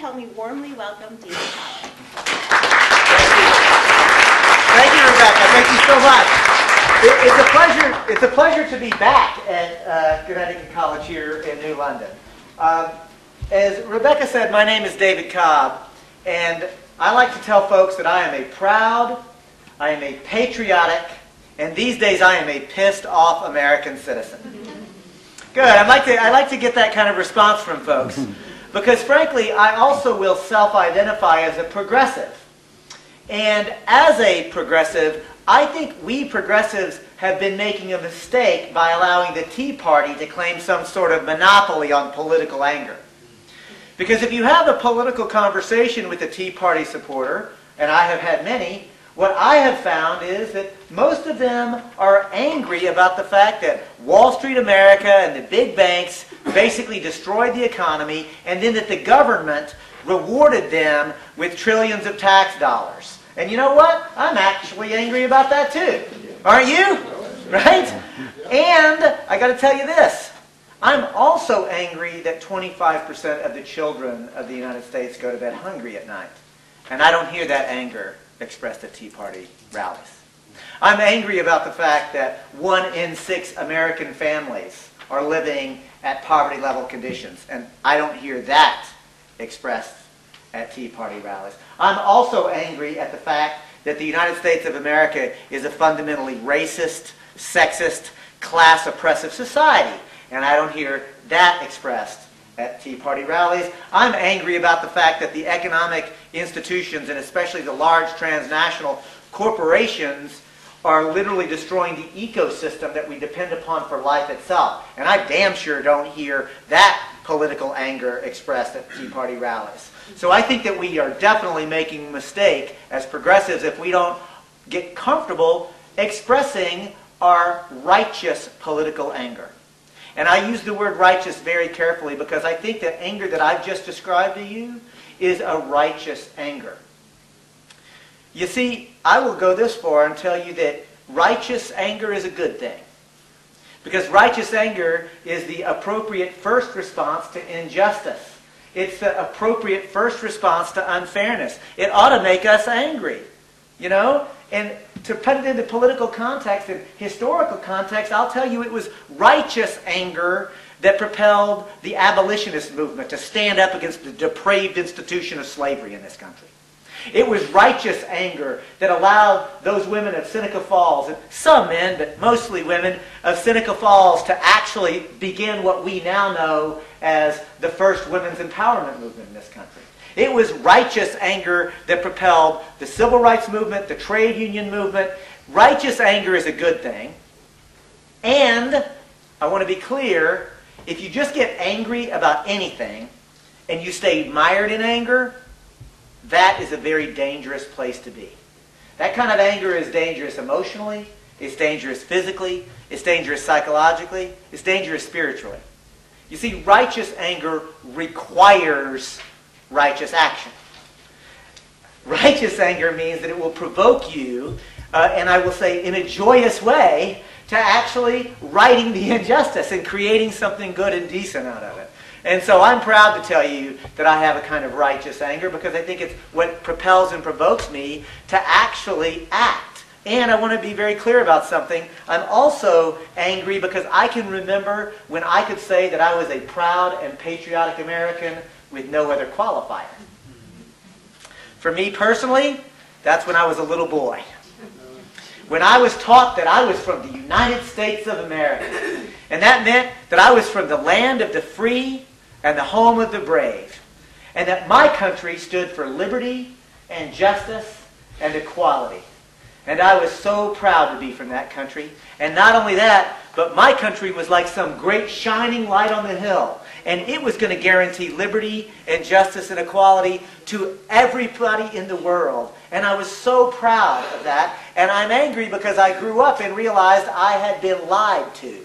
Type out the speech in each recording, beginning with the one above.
help me warmly welcome David Cobb. Thank you, Rebecca. Thank you so much. It's a pleasure to be back at Connecticut College here in New London. As Rebecca said, my name is David Cobb, and I like to tell folks that I am a proud, I am a patriotic, and these days I am a pissed off American citizen. Good. I like to get that kind of response from folks because, frankly, I also will self-identify as a progressive. And as a progressive, I think we progressives have been making a mistake by allowing the Tea Party to claim some sort of monopoly on political anger. Because if you have a political conversation with a Tea Party supporter, and I have had many, what I have found is that most of them are angry about the fact that Wall Street America and the big banks basically destroyed the economy, and then that the government rewarded them with trillions of tax dollars. And you know what? I'm actually angry about that too. Aren't you? Right? And I got to tell you this. I'm also angry that 25% of the children of the United States go to bed hungry at night. And I don't hear that anger expressed at Tea Party rallies. I'm angry about the fact that 1 in 6 American families are living at poverty level conditions. And I don't hear that expressed at Tea Party rallies. I'm also angry at the fact that the United States of America is a fundamentally racist, sexist, class oppressive society. And I don't hear that expressed at Tea Party rallies. I'm angry about the fact that the economic institutions, and especially the large transnational corporations, are literally destroying the ecosystem that we depend upon for life itself. And I damn sure don't hear that political anger expressed at Tea Party rallies. So I think that we are definitely making a mistake as progressives if we don't get comfortable expressing our righteous political anger. And I use the word righteous very carefully because I think that anger that I've just described to you is a righteous anger. You see, I will go this far and tell you that righteous anger is a good thing. Because righteous anger is the appropriate first response to injustice. It's the appropriate first response to unfairness. It ought to make us angry, you know? And to put it into political context and historical context, I'll tell you it was righteous anger that propelled the abolitionist movement to stand up against the depraved institution of slavery in this country. It was righteous anger that allowed those women of Seneca Falls, and some men, but mostly women, of Seneca Falls to actually begin what we now know as the first women's empowerment movement in this country. It was righteous anger that propelled the civil rights movement, the trade union movement. Righteous anger is a good thing. And I want to be clear, if you just get angry about anything and you stay mired in anger, that is a very dangerous place to be. That kind of anger is dangerous emotionally, it's dangerous physically, it's dangerous psychologically, it's dangerous spiritually. You see, righteous anger requires righteous action. Righteous anger means that it will provoke you, and I will say in a joyous way, to actually righting the injustice and creating something good and decent out of it. And so I'm proud to tell you that I have a kind of righteous anger because I think it's what propels and provokes me to actually act. And I want to be very clear about something. I'm also angry because I can remember when I could say that I was a proud and patriotic American with no other qualifier. For me personally, that's when I was a little boy. When I was taught that I was from the United States of America. And that meant that I was from the land of the free and the home of the brave. And that my country stood for liberty and justice and equality. And I was so proud to be from that country. And not only that, but my country was like some great shining light on the hill. And it was going to guarantee liberty and justice and equality to everybody in the world. And I was so proud of that. And I'm angry because I grew up and realized I had been lied to.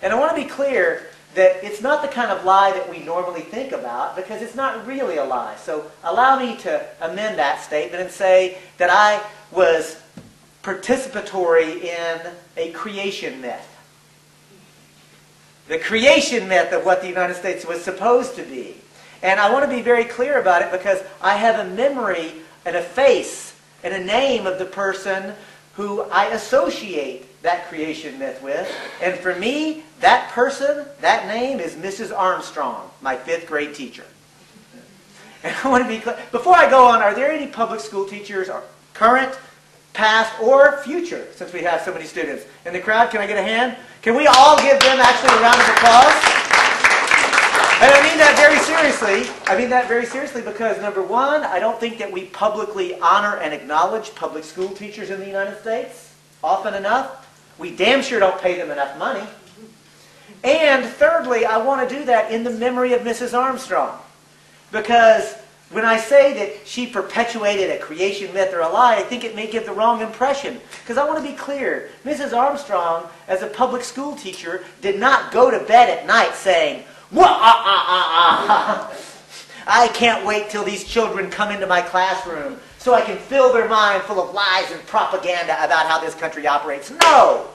And I want to be clear that it's not the kind of lie that we normally think about because it's not really a lie. So allow me to amend that statement and say that I was participatory in a creation myth. The creation myth of what the United States was supposed to be. And I want to be very clear about it because I have a memory and a face and a name of the person who I associate that creation myth with. And for me, that person, that name is Mrs. Armstrong, my 5th grade teacher. And I want to be clear. Before I go on, are there any public school teachers, or current, past, or future, since we have so many students? In the crowd, can I get a hand? Can we all give them actually a round of applause? And I mean that very seriously. I mean that very seriously because, number one, I don't think that we publicly honor and acknowledge public school teachers in the United States often enough. We damn sure don't pay them enough money. And thirdly, I want to do that in the memory of Mrs. Armstrong. Because when I say that she perpetuated a creation myth or a lie, I think it may give the wrong impression. Because I want to be clear, Mrs. Armstrong, as a public school teacher, did not go to bed at night saying, I can't wait till these children come into my classroom so I can fill their mind full of lies and propaganda about how this country operates. No!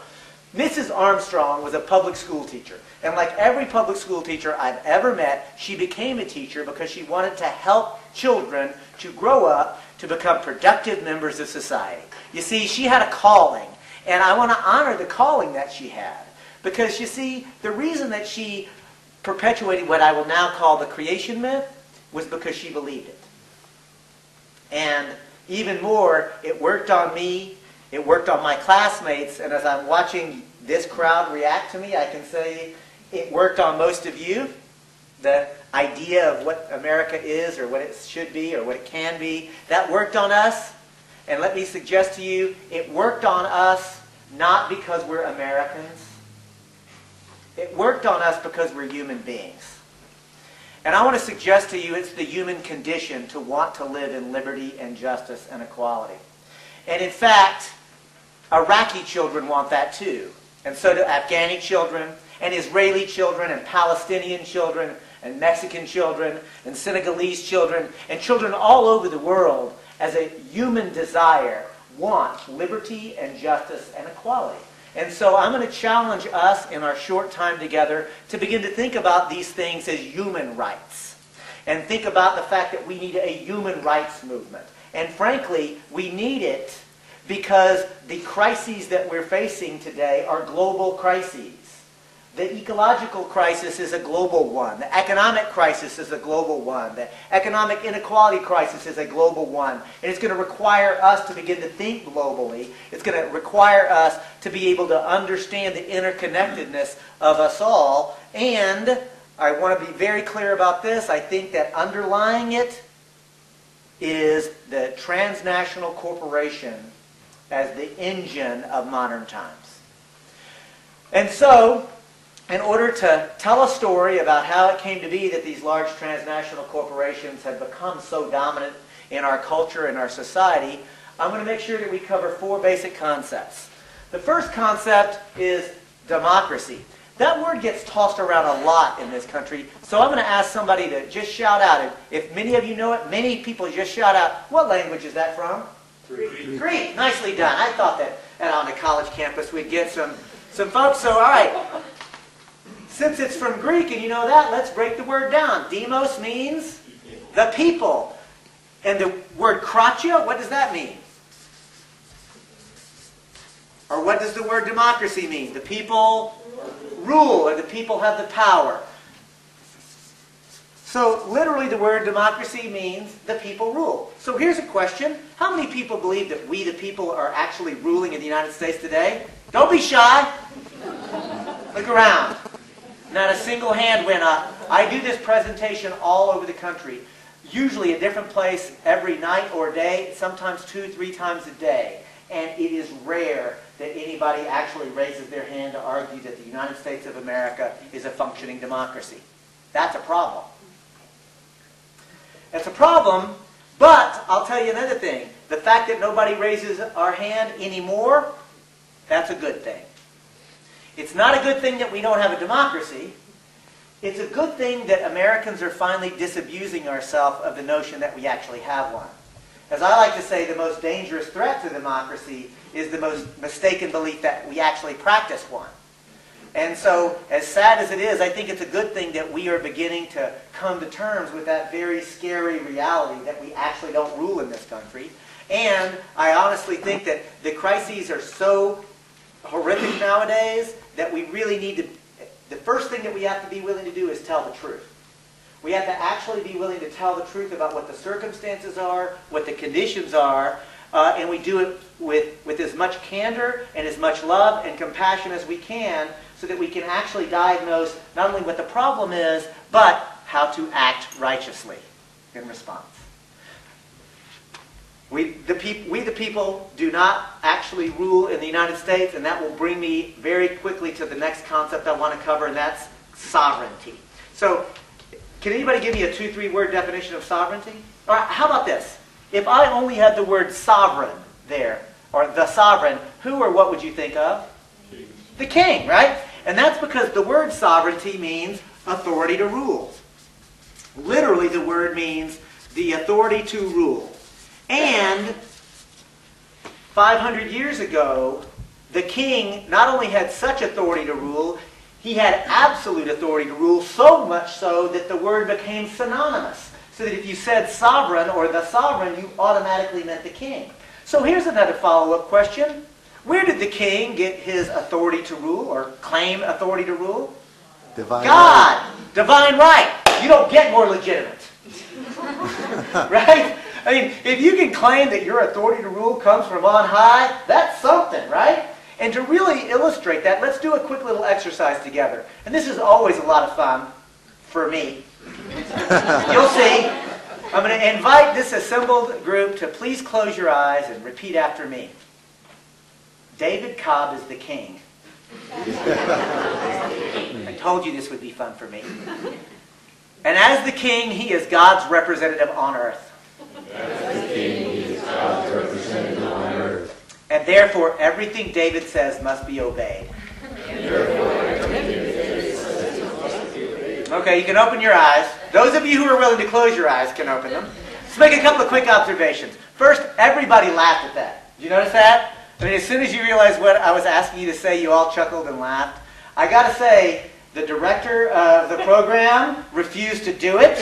Mrs. Armstrong was a public school teacher. And like every public school teacher I've ever met, she became a teacher because she wanted to help children to grow up to become productive members of society. You see, she had a calling. And I want to honor the calling that she had. Because, you see, the reason that she perpetuated what I will now call the creation myth was because she believed it. And even more, it worked on me, it worked on my classmates, and as I'm watching this crowd react to me, I can say it worked on most of you. The idea of what America is or what it should be or what it can be, that worked on us. And let me suggest to you, it worked on us not because we're Americans. It worked on us because we're human beings. And I want to suggest to you it's the human condition to want to live in liberty and justice and equality. And in fact, Iraqi children want that too. And so do Afghani children, and Israeli children, and Palestinian children, and Mexican children, and Senegalese children, and children all over the world, as a human desire, want liberty and justice and equality. And so I'm going to challenge us in our short time together to begin to think about these things as human rights. And think about the fact that we need a human rights movement. And frankly, we need it because the crises that we're facing today are global crises. The ecological crisis is a global one. The economic crisis is a global one. The economic inequality crisis is a global one. And it's going to require us to begin to think globally. It's going to require us to be able to understand the interconnectedness of us all. And I want to be very clear about this. I think that underlying it is the transnational corporation as the engine of modern times. And so, in order to tell a story about how it came to be that these large transnational corporations have become so dominant in our culture and our society, I'm going to make sure that we cover 4 basic concepts. The first concept is democracy. That word gets tossed around a lot in this country, so I'm going to ask somebody to just shout out. If many of you know it, many people just shout out, what language is that from? Greek. Greek. Nicely done. I thought that on the college campus we'd get some folks. So, all right. Since it's from Greek and you know that, let's break the word down. Demos means the people. And the word kratia, what does that mean? Or what does the word democracy mean? The people rule, or the people have the power. So literally the word democracy means the people rule. So here's a question. How many people believe that we the people are actually ruling in the United States today? Don't be shy. Look around. Not a single hand went up. I do this presentation all over the country, usually a different place every night or day, sometimes 2, 3 times a day. And it is rare that anybody actually raises their hand to argue that the United States of America is a functioning democracy. That's a problem. It's a problem, but I'll tell you another thing. The fact that nobody raises our hand anymore, that's a good thing. It's not a good thing that we don't have a democracy. It's a good thing that Americans are finally disabusing ourselves of the notion that we actually have one. As I like to say, the most dangerous threat to democracy is the most mistaken belief that we actually practice one. And so, as sad as it is, I think it's a good thing that we are beginning to come to terms with that very scary reality that we actually don't rule in this country. And I honestly think that the crises are so horrific nowadays that we really need to, the first thing that we have to be willing to do is tell the truth. We have to actually be willing to tell the truth about what the circumstances are, what the conditions are, and we do it with as much candor and as much love and compassion as we can, so that we can actually diagnose not only what the problem is, but how to act righteously in response. We the people do not actually rule in the United States, and that will bring me very quickly to the next concept I want to cover, and that's sovereignty. So, can anybody give me a 2-3 word definition of sovereignty? All right, how about this? If I only had the word sovereign there, or the sovereign, who or what would you think of? The king, right? And that's because the word sovereignty means authority to rule. Literally, the word means the authority to rule. And 500 years ago, the king not only had such authority to rule, he had absolute authority to rule, so much so that the word became synonymous. So that if you said sovereign or the sovereign, you automatically meant the king. So here's another follow-up question. Where did the king get his authority to rule, or claim authority to rule? Divine God! right. Divine right! You don't get more legitimate. Right? I mean, if you can claim that your authority to rule comes from on high, that's something, right? And to really illustrate that, let's do a quick little exercise together. And this is always a lot of fun for me. You'll see. I'm going to invite this assembled group to please close your eyes and repeat after me. David Cobb is the king. I told you this would be fun for me. And as the king, he is God's representative on earth. As the king, he is God's representative on earth. And therefore, everything David says must be obeyed. Okay, you can open your eyes. Those of you who are willing to close your eyes can open them. Let's make a couple of quick observations. First, everybody laughed at that. Did you notice that? I mean, as soon as you realized what I was asking you to say, you all chuckled and laughed. I got to say, the director of the program refused to do it.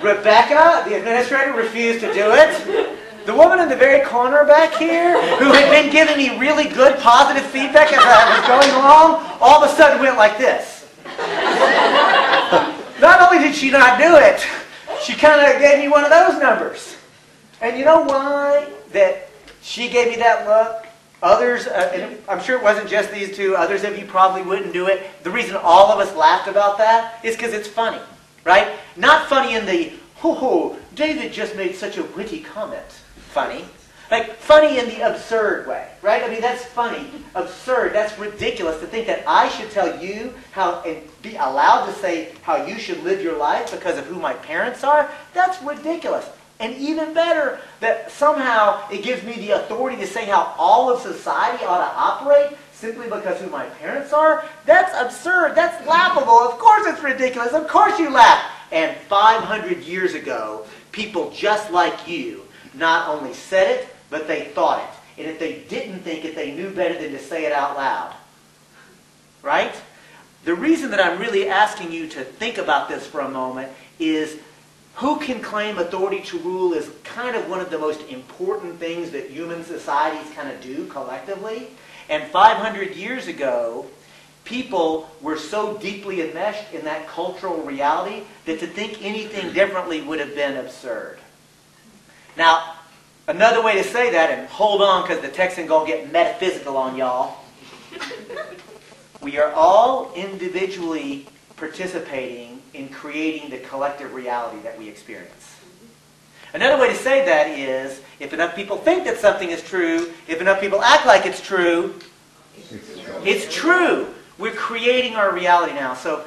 Rebecca, the administrator, refused to do it. The woman in the very corner back here, who had been giving me really good, positive feedback as I was going along, all of a sudden went like this. Not only did she not do it, she kind of gave me one of those numbers. And you know why that she gave me that look? Others, and I'm sure it wasn't just these two, others of you probably wouldn't do it. The reason all of us laughed about that is because it's funny, right? Not funny in the, ho, David just made such a witty comment funny. Like, funny in the absurd way, right? I mean, that's funny, absurd, that's ridiculous to think that I should tell you how, and be allowed to say how you should live your life because of who my parents are. That's ridiculous. And even better, that somehow it gives me the authority to say how all of society ought to operate simply because who my parents are. That's absurd. That's laughable. Of course it's ridiculous. Of course you laugh. And 500 years ago, people just like you not only said it, but they thought it. And if they didn't think it, they knew better than to say it out loud. Right? The reason that I'm really asking you to think about this for a moment is who can claim authority to rule is kind of one of the most important things that human societies kind of do collectively. And 500 years ago, people were so deeply enmeshed in that cultural reality that to think anything differently would have been absurd. Now, another way to say that, and hold on because the Texan gonna get metaphysical on y'all. We are all individually participating in creating the collective reality that we experience. Another way to say that is, if enough people think that something is true, if enough people act like it's true, it's true. We're creating our reality now. So,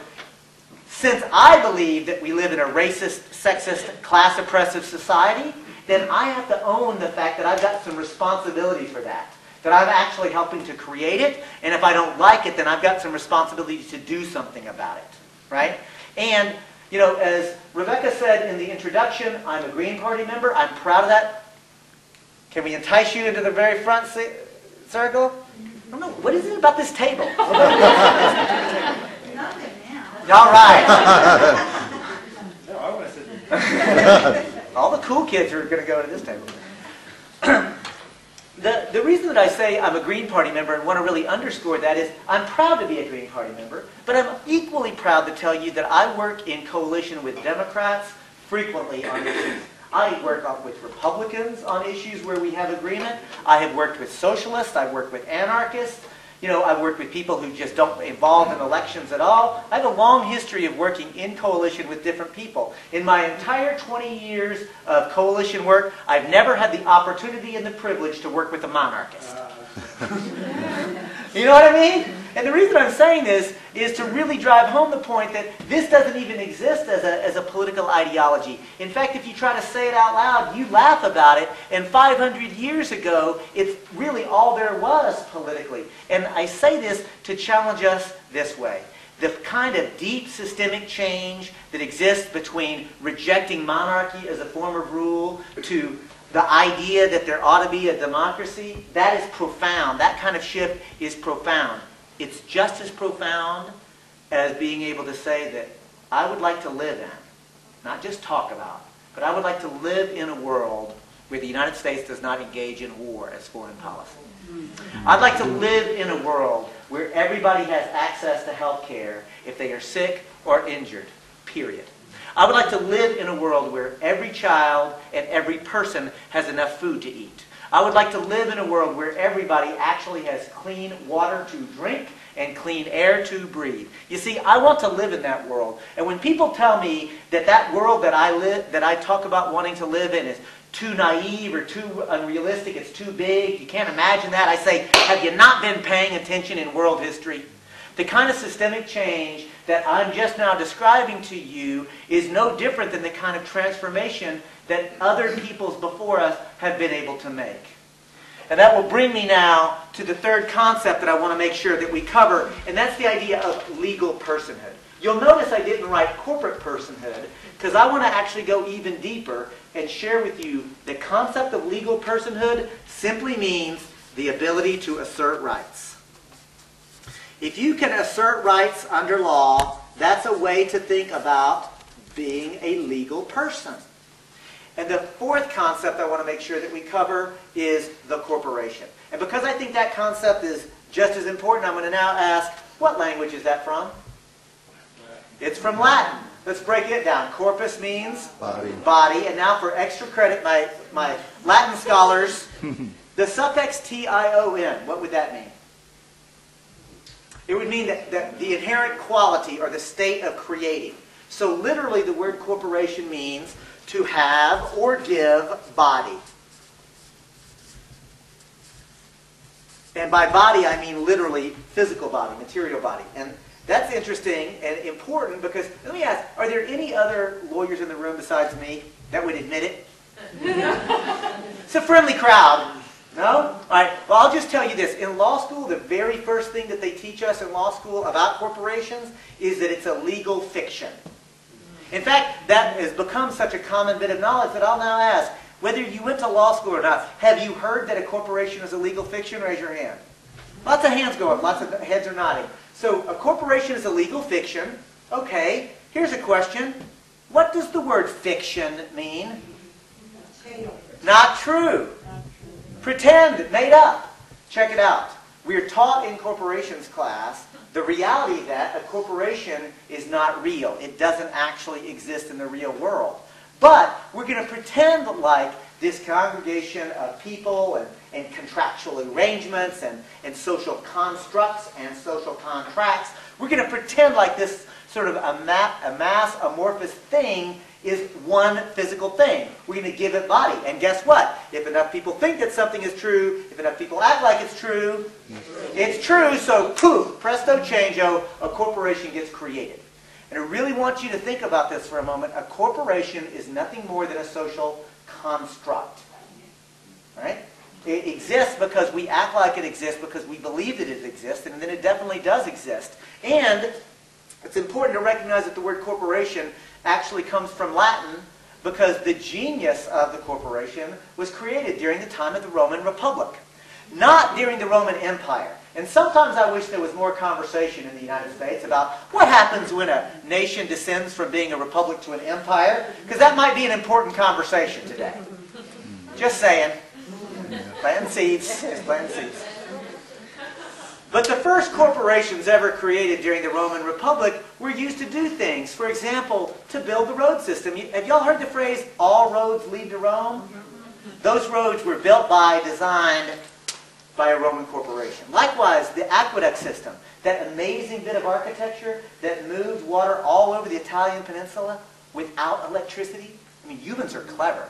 since I believe that we live in a racist, sexist, class-oppressive society, then I have to own the fact that I've got some responsibility for that. That I'm actually helping to create it, and if I don't like it, then I've got some responsibility to do something about it. Right? And, you know, as Rebecca said in the introduction, I'm a Green Party member. I'm proud of that. Can we entice you into the very front circle? I don't know, what is it about this table? Nothing now. All right. No, I want to sit All the cool kids are going to go to this table. The reason that I say I'm a Green Party member and want to really underscore that is I'm proud to be a Green Party member, but I'm equally proud to tell you that I work in coalition with Democrats frequently on issues. I work with Republicans on issues where we have agreement. I have worked with socialists. I've worked with anarchists. You know, I've worked with people who just don't involve in elections at all. I have a long history of working in coalition with different people. In my entire 20 years of coalition work, I've never had the opportunity and the privilege to work with a monarchist. You know what I mean? And the reason I'm saying this is to really drive home the point that this doesn't even exist as a political ideology. In fact, if you try to say it out loud, you laugh about it. And 500 years ago, it's really all there was politically. And I say this to challenge us this way. The kind of deep systemic change that exists between rejecting monarchy as a form of rule to the idea that there ought to be a democracy, that is profound. That kind of shift is profound. It's just as profound as being able to say that I would like to live in, not just talk about, but I would like to live in a world where the United States does not engage in war as foreign policy. I'd like to live in a world where everybody has access to health care if they are sick or injured, period. I would like to live in a world where every child and every person has enough food to eat. I would like to live in a world where everybody actually has clean water to drink and clean air to breathe. You see, I want to live in that world. And when people tell me that that world that I talk about wanting to live in is too naive or too unrealistic, it's too big, you can't imagine that, I say, have you not been paying attention in world history? The kind of systemic change that I'm just now describing to you is no different than the kind of transformation that other peoples before us have been able to make. And that will bring me now to the third concept that I want to make sure that we cover, and that's the idea of legal personhood. You'll notice I didn't write corporate personhood because I want to actually go even deeper and share with you the concept of legal personhood simply means the ability to assert rights. If you can assert rights under law, that's a way to think about being a legal person. And the fourth concept I want to make sure that we cover is the corporation. And because I think that concept is just as important, I'm going to now ask, what language is that from? It's from Latin. Let's break it down. Corpus means body. And now for extra credit, my Latin scholars, the suffix tion, what would that mean? It would mean that the inherent quality or the state of creating. So literally the word corporation means to have or give body. And by body I mean literally physical body, material body. And that's interesting and important because, let me ask, are there any other lawyers in the room besides me that would admit it? It's a friendly crowd. No? All right. Well, I'll just tell you this. In law school, the very first thing that they teach us in law school about corporations is that it's a legal fiction. In fact, that has become such a common bit of knowledge that I'll now ask, whether you went to law school or not, have you heard that a corporation is a legal fiction? Raise your hand. Lots of hands go up. Lots of heads are nodding. So a corporation is a legal fiction. Okay. Here's a question. What does the word fiction mean? Not true. Pretend, made up. Check it out. We're taught in corporations class the reality that a corporation is not real. It doesn't actually exist in the real world. But we're going to pretend like this congregation of people and contractual arrangements and social constructs and social contracts, we're going to pretend like this sort of a mass amorphous thing is one physical thing. We're going to give it body. And guess what? If enough people think that something is true, if enough people act like it's true, it's true. So poof, presto changeo, a corporation gets created. And I really want you to think about this for a moment. A corporation is nothing more than a social construct. Right? It exists because we act like it exists because we believe that it exists, and then it definitely does exist. And it's important to recognize that the word corporation actually comes from Latin because the genius of the corporation was created during the time of the Roman Republic, not during the Roman Empire. And sometimes I wish there was more conversation in the United States about what happens when a nation descends from being a republic to an empire, because that might be an important conversation today. Just saying. Planting seeds. Just planting seeds. But the first corporations ever created during the Roman Republic were used to do things. For example, to build the road system. Have y'all heard the phrase, all roads lead to Rome? Those roads were built by, designed by a Roman corporation. Likewise, the aqueduct system, that amazing bit of architecture that moved water all over the Italian peninsula without electricity. I mean, humans are clever,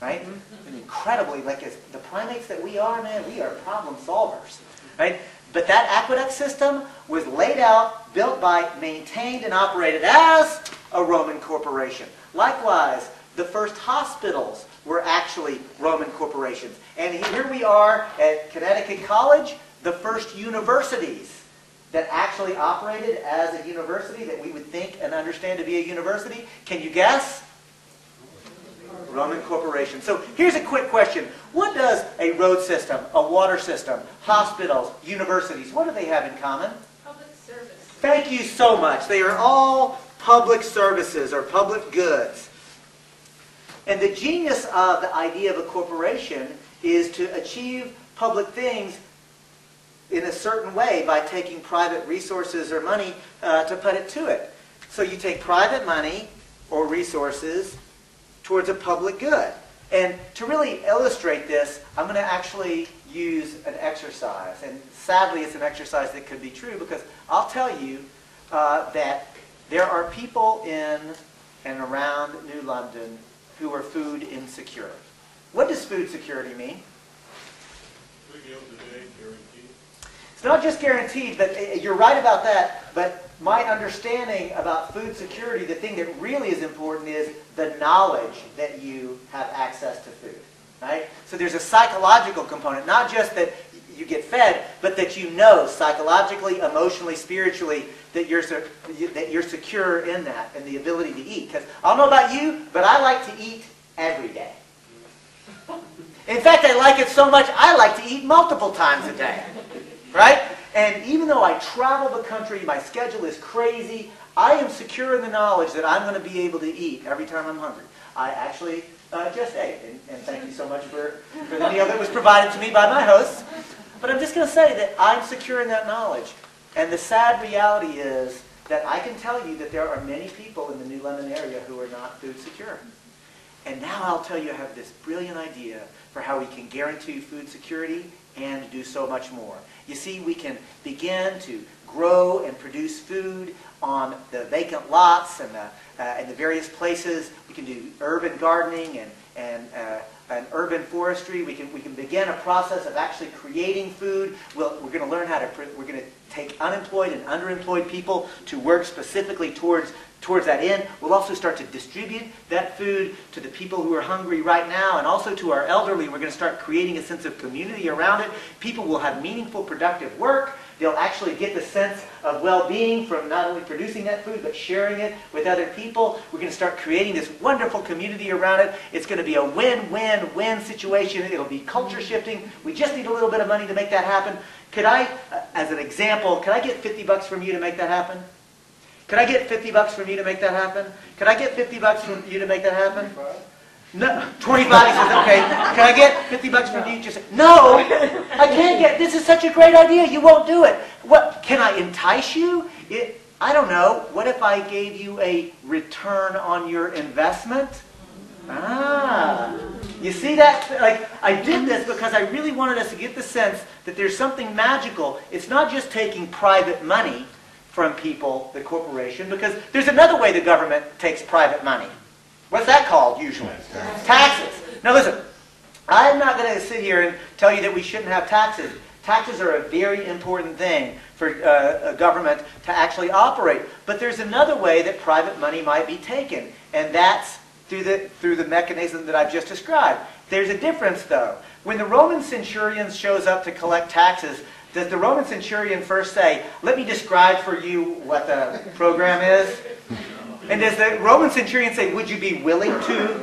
right? And incredibly, like as the primates that we are, man, we are problem solvers, right? But that aqueduct system was laid out, built by, maintained, and operated as a Roman corporation. Likewise, the first hospitals were actually Roman corporations. And here we are at Connecticut College, the first universities that actually operated as a university that we would think and understand to be a university. Can you guess? Roman corporation. So here's a quick question. What does a road system, a water system, hospitals, universities, what do they have in common? Public service. Thank you so much. They are all public services or public goods. And the genius of the idea of a corporation is to achieve public things in a certain way by taking private resources or money to put it to it. So you take private money or resources towards a public good. And to really illustrate this, I'm going to actually use an exercise. And sadly, it's an exercise that could be true because I'll tell you that there are people in and around New London who are food insecure. What does food security mean? 3 meals a day, guaranteed. It's not just guaranteed, but you're right about that. But my understanding about food security, the thing that really is important is the knowledge that you have access to food. Right? So there's a psychological component, not just that you get fed, but that you know psychologically, emotionally, spiritually that you're secure in that and the ability to eat. Because I don't know about you, but I like to eat every day. In fact, I like it so much, I like to eat multiple times a day. Right? And even though I travel the country, my schedule is crazy, I am secure in the knowledge that I'm going to be able to eat every time I'm hungry. I actually just ate, and thank you so much for the meal that was provided to me by my hosts. But I'm just going to say that I'm secure in that knowledge. And the sad reality is that I can tell you that there are many people in the New London area who are not food secure. And now I'll tell you I have this brilliant idea for how we can guarantee food security and do so much more. You see, we can begin to grow and produce food on the vacant lots and the various places. We can do urban gardening and urban forestry. We can begin a process of actually creating food. We're going to learn how to. We're going to take unemployed and underemployed people to work specifically towards that end. We'll also start to distribute that food to the people who are hungry right now and also to our elderly. We're going to start creating a sense of community around it. People will have meaningful, productive work. They'll actually get the sense of well-being from not only producing that food, but sharing it with other people. We're going to start creating this wonderful community around it. It's going to be a win-win-win situation. It'll be culture shifting. We just need a little bit of money to make that happen. Could I, as an example, could I get $50 from you to make that happen? Could I get $50 from you to make that happen? Could I get $50 from you to make that happen? No, 25. He says, okay. Can I get $50 from you? Just say, no, I can't get. This is such a great idea. You won't do it. What? Can I entice you? I don't know. What if I gave you a return on your investment? You see that? Like, I did this because I really wanted us to get the sense that there's something magical. It's not just taking private money from people, the corporation, because there's another way the government takes private money. What's that called usually? Taxes. Now listen, I'm not going to sit here and tell you that we shouldn't have taxes. Taxes are a very important thing for a government to actually operate. But there's another way that private money might be taken, and that's through the mechanism that I've just described. There's a difference, though. When the Roman centurion shows up to collect taxes, does the Roman centurion first say, let me describe for you what the program is? And does the Roman centurion say, would you be willing to?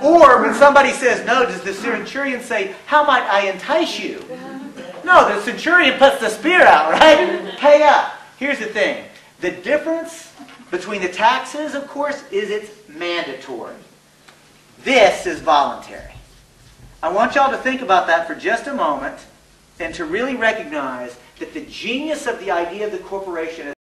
Or when somebody says no, does the centurion say, how might I entice you? No, the centurion puts the spear out, right? Pay up. Here's the thing. The difference between the taxes, of course, is it's mandatory. This is voluntary. I want y'all to think about that for just a moment and to really recognize that the genius of the idea of the corporation is